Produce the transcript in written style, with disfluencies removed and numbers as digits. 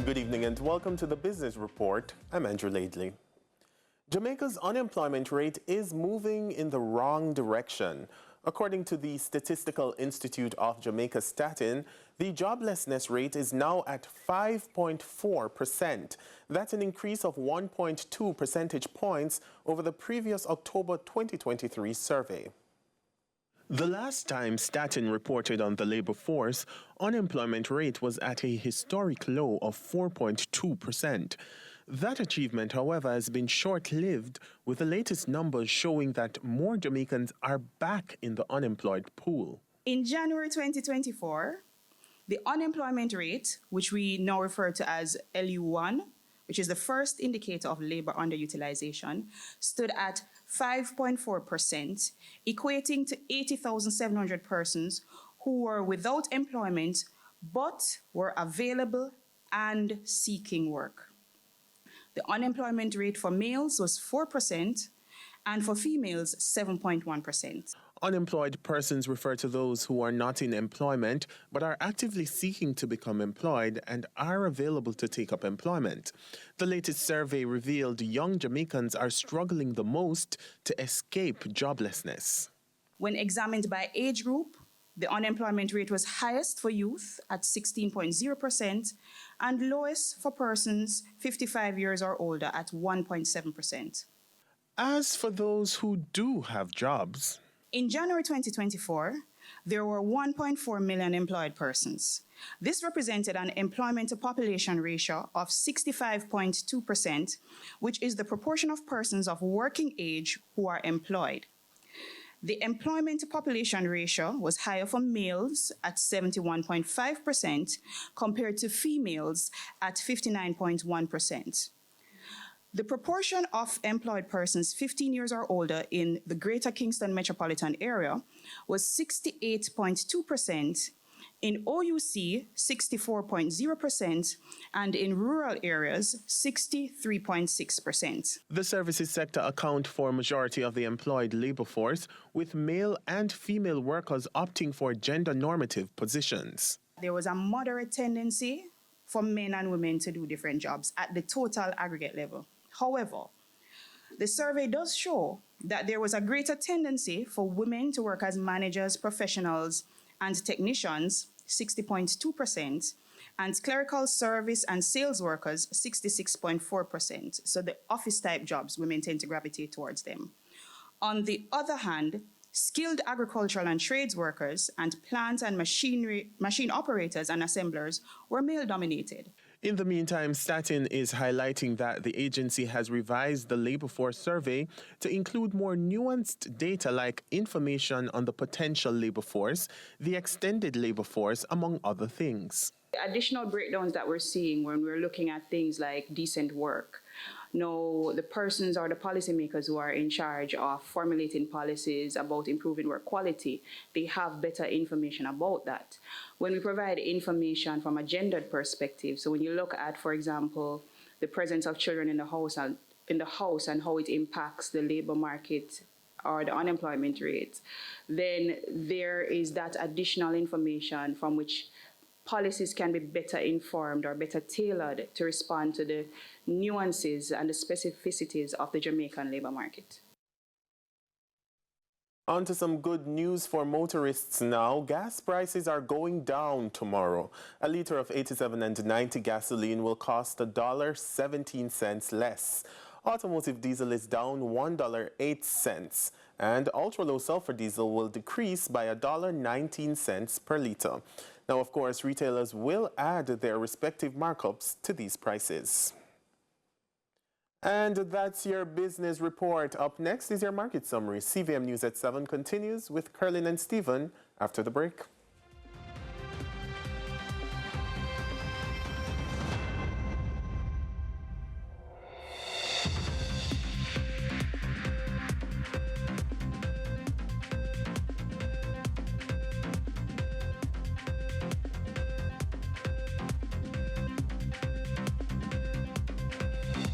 Good evening and welcome to the Business Report. I'm Andrew Laidley. Jamaica's unemployment rate is moving in the wrong direction. According to the Statistical Institute of Jamaica Statin, the joblessness rate is now at 5.4%. That's an increase of 1.2 percentage points over the previous October 2023 survey. The last time Statin reported on the labor force, unemployment rate was at a historic low of 4.2%. That achievement, however, has been short-lived, with the latest numbers showing that more Jamaicans are back in the unemployed pool. In January 2024, the unemployment rate, which we now refer to as LU1, which is the first indicator of labor underutilization, stood at 5.4%, equating to 80,700 persons who were without employment but were available and seeking work. The unemployment rate for males was 4% and for females 7.1%. Unemployed persons refer to those who are not in employment but are actively seeking to become employed and are available to take up employment. The latest survey revealed young Jamaicans are struggling the most to escape joblessness. When examined by age group, the unemployment rate was highest for youth at 16.0% and lowest for persons 55 years or older at 1.7%. As for those who do have jobs, in January 2024, there were 1.4 million employed persons. This represented an employment-to-population ratio of 65.2%, which is the proportion of persons of working age who are employed. The employment-to-population ratio was higher for males at 71.5% compared to females at 59.1%. The proportion of employed persons 15 years or older in the Greater Kingston metropolitan area was 68.2%, in OUC 64.0%, and in rural areas 63.6%. The services sector account for a majority of the employed labor force, with male and female workers opting for gender-normative positions. There was a moderate tendency for men and women to do different jobs at the total aggregate level. However, the survey does show that there was a greater tendency for women to work as managers, professionals, and technicians, 60.2%, and clerical service and sales workers, 66.4%. So the office-type jobs, women tend to gravitate towards them. On the other hand, skilled agricultural and trades workers and plant and machine operators and assemblers were male-dominated. In the meantime, Statin is highlighting that the agency has revised the labor force survey to include more nuanced data like information on the potential labor force, the extended labor force, among other things. The additional breakdowns that we're seeing when we're looking at things like decent work. No, the persons or the policymakers who are in charge of formulating policies about improving work quality, they have better information about that. When we provide information from a gendered perspective, so when you look at, for example, the presence of children in the house and how it impacts the labor market or the unemployment rate, then there is that additional information from which policies can be better informed or better tailored to respond to the nuances and the specificities of the Jamaican labor market. On to some good news for motorists now. Gas prices are going down tomorrow. A litre of 87 and 90 gasoline will cost $1.17 less. Automotive diesel is down $1.08, and ultra-low sulfur diesel will decrease by $1.19 per litre. Now, of course, retailers will add their respective markups to these prices. And that's your business report. Up next is your market summary. CVM News at 7 continues with Curlin and Stephen after the break.